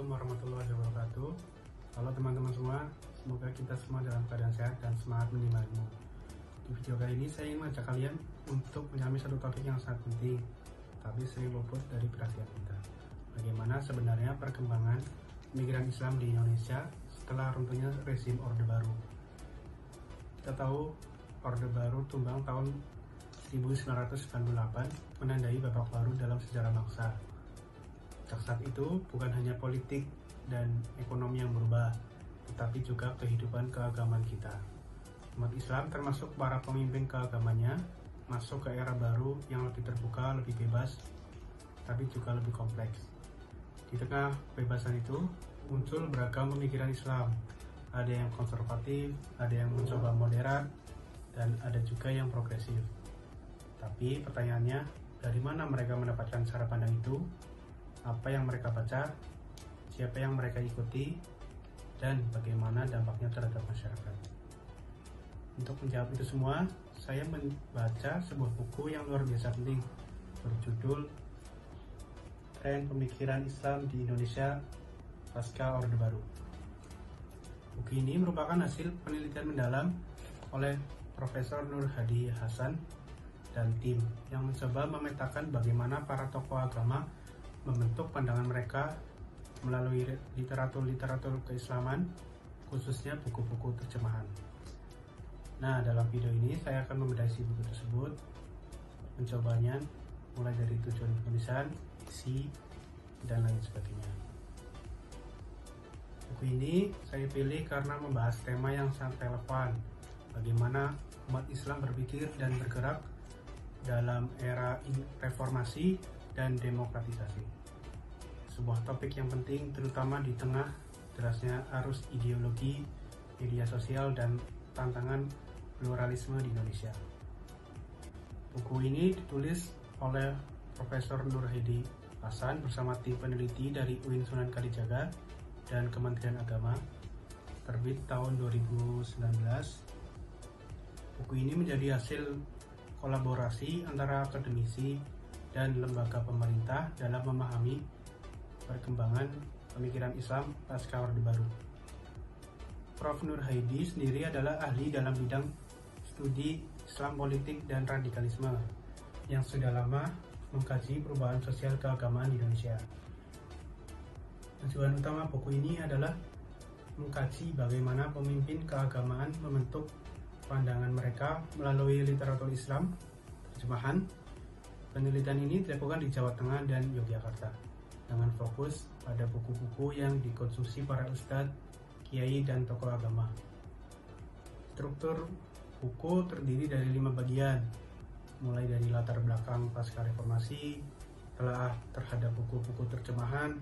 Assalamualaikum warahmatullahi wabarakatuh. Halo teman-teman semua, semoga kita semua dalam keadaan sehat dan semangat menimba ilmu. Di video kali ini saya ingin mengajak kalian untuk menyelami satu topik yang sangat penting, tapi sering luput dari perhatian kita. Bagaimana sebenarnya perkembangan pemikiran Islam di Indonesia setelah runtuhnya rezim Orde Baru. Kita tahu Orde Baru tumbang tahun 1998 menandai babak baru dalam sejarah bangsa. Saat itu bukan hanya politik dan ekonomi yang berubah, tetapi juga kehidupan keagamaan kita. Umat Islam termasuk para pemimpin keagamannya masuk ke era baru yang lebih terbuka, lebih bebas, tapi juga lebih kompleks. Di tengah kebebasan itu muncul beragam pemikiran Islam. Ada yang konservatif, ada yang mencoba moderat, dan ada juga yang progresif. Tapi pertanyaannya, dari mana mereka mendapatkan cara pandang itu? Apa yang mereka baca, siapa yang mereka ikuti, dan bagaimana dampaknya terhadap masyarakat. Untuk menjawab itu semua, saya membaca sebuah buku yang luar biasa penting berjudul Tren Pemikiran Islam di Indonesia Pasca Orde Baru. Buku ini merupakan hasil penelitian mendalam oleh Profesor Nur Hadi Hasan dan tim yang mencoba memetakan bagaimana para tokoh agama membentuk pandangan mereka melalui literatur keislaman, khususnya buku-buku terjemahan. Nah, dalam video ini saya akan membedahi buku tersebut, mencobanya mulai dari tujuan penulisan, isi, dan lain sebagainya. Buku ini saya pilih karena membahas tema yang sangat relevan, bagaimana umat Islam berpikir dan bergerak dalam era reformasi dan demokratisasi. Sebuah topik yang penting terutama di tengah derasnya arus ideologi, media sosial, dan tantangan pluralisme di Indonesia. Buku ini ditulis oleh Profesor Nur Hadi Hasan bersama tim peneliti dari UIN Sunan Kalijaga dan Kementerian Agama, terbit tahun 2019. Buku ini menjadi hasil kolaborasi antara akademisi dan lembaga pemerintah dalam memahami perkembangan pemikiran Islam pasca Orde Baru. Prof. Nur Hadi sendiri adalah ahli dalam bidang studi Islam politik dan radikalisme yang sudah lama mengkaji perubahan sosial keagamaan di Indonesia. Tujuan utama buku ini adalah mengkaji bagaimana pemimpin keagamaan membentuk pandangan mereka melalui literatur Islam terjemahan. Penelitian ini dilakukan di Jawa Tengah dan Yogyakarta dengan fokus pada buku-buku yang dikonsumsi para ustadz, kiai, dan tokoh agama. Struktur buku terdiri dari 5 bagian, mulai dari latar belakang pasca reformasi, telah terhadap buku-buku terjemahan,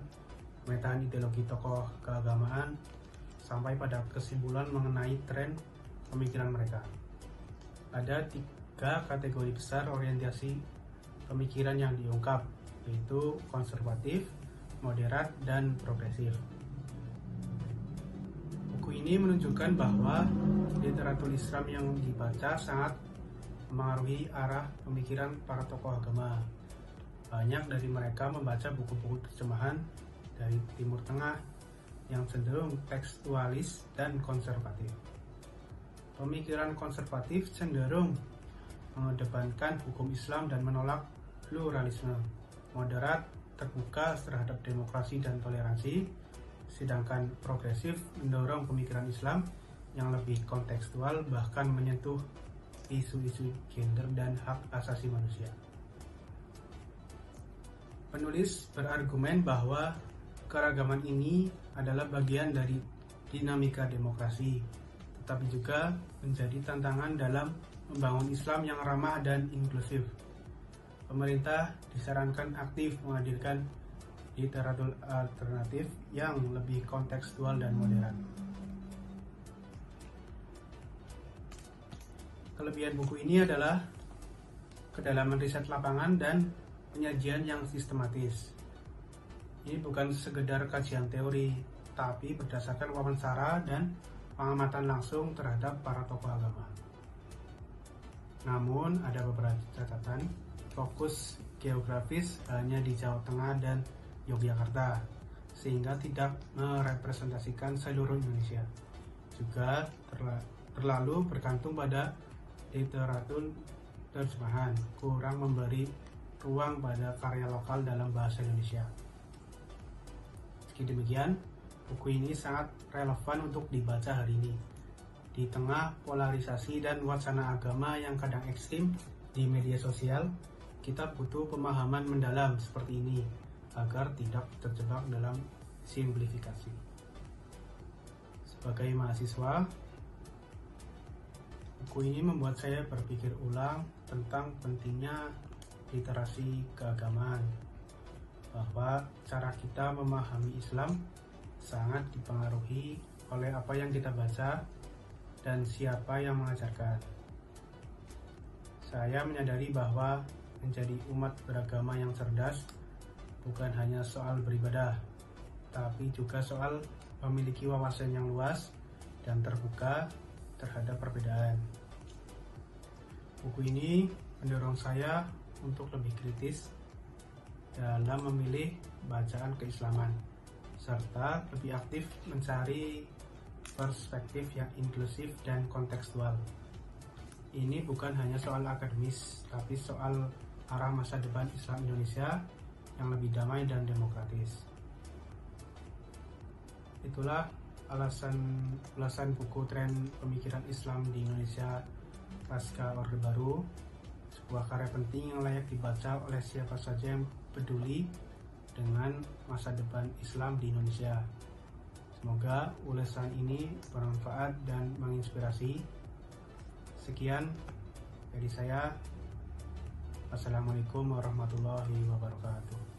pemetaan ideologi tokoh keagamaan, sampai pada kesimpulan mengenai tren pemikiran mereka. Ada 3 kategori besar orientasi pemikiran yang diungkap, yaitu konservatif, moderat, dan progresif. Buku ini menunjukkan bahwa literatur Islam yang dibaca sangat memengaruhi arah pemikiran para tokoh agama. Banyak dari mereka membaca buku-buku terjemahan dari Timur Tengah yang cenderung tekstualis dan konservatif. Pemikiran konservatif cenderung mengedepankan hukum Islam dan menolak pluralisme. Moderat terbuka terhadap demokrasi dan toleransi, sedangkan progresif mendorong pemikiran Islam yang lebih kontekstual, bahkan menyentuh isu-isu gender dan hak asasi manusia. Penulis berargumen bahwa keragaman ini adalah bagian dari dinamika demokrasi, tetapi juga menjadi tantangan dalam membangun Islam yang ramah dan inklusif. Pemerintah disarankan aktif menghadirkan literatur alternatif yang lebih kontekstual dan modern. Kelebihan buku ini adalah kedalaman riset lapangan dan penyajian yang sistematis. Ini bukan sekedar kajian teori, tapi berdasarkan wawancara dan pengamatan langsung terhadap para tokoh agama. Namun ada beberapa catatan. Fokus geografis hanya di Jawa Tengah dan Yogyakarta, sehingga tidak merepresentasikan seluruh Indonesia. Juga terlalu bergantung pada literatur terjemahan, kurang memberi ruang pada karya lokal dalam bahasa Indonesia. Meski demikian, buku ini sangat relevan untuk dibaca hari ini. Di tengah polarisasi dan wacana agama yang kadang ekstrim di media sosial, kita butuh pemahaman mendalam seperti ini agar tidak terjebak dalam simplifikasi. Sebagai mahasiswa, buku ini membuat saya berpikir ulang tentang pentingnya literasi keagamaan, bahwa cara kita memahami Islam sangat dipengaruhi oleh apa yang kita baca dan siapa yang mengajarkan. Saya menyadari bahwa menjadi umat beragama yang cerdas bukan hanya soal beribadah, tapi juga soal memiliki wawasan yang luas dan terbuka terhadap perbedaan. Buku ini mendorong saya untuk lebih kritis dalam memilih bacaan keislaman, serta lebih aktif mencari perspektif yang inklusif dan kontekstual. Ini bukan hanya soal akademis, tapi soal arah masa depan Islam Indonesia yang lebih damai dan demokratis. Itulah ulasan buku Tren Pemikiran Islam di Indonesia Pasca Orde Baru, sebuah karya penting yang layak dibaca oleh siapa saja yang peduli dengan masa depan Islam di Indonesia. Semoga ulasan ini bermanfaat dan menginspirasi. Sekian dari saya. Assalamualaikum warahmatullahi wabarakatuh.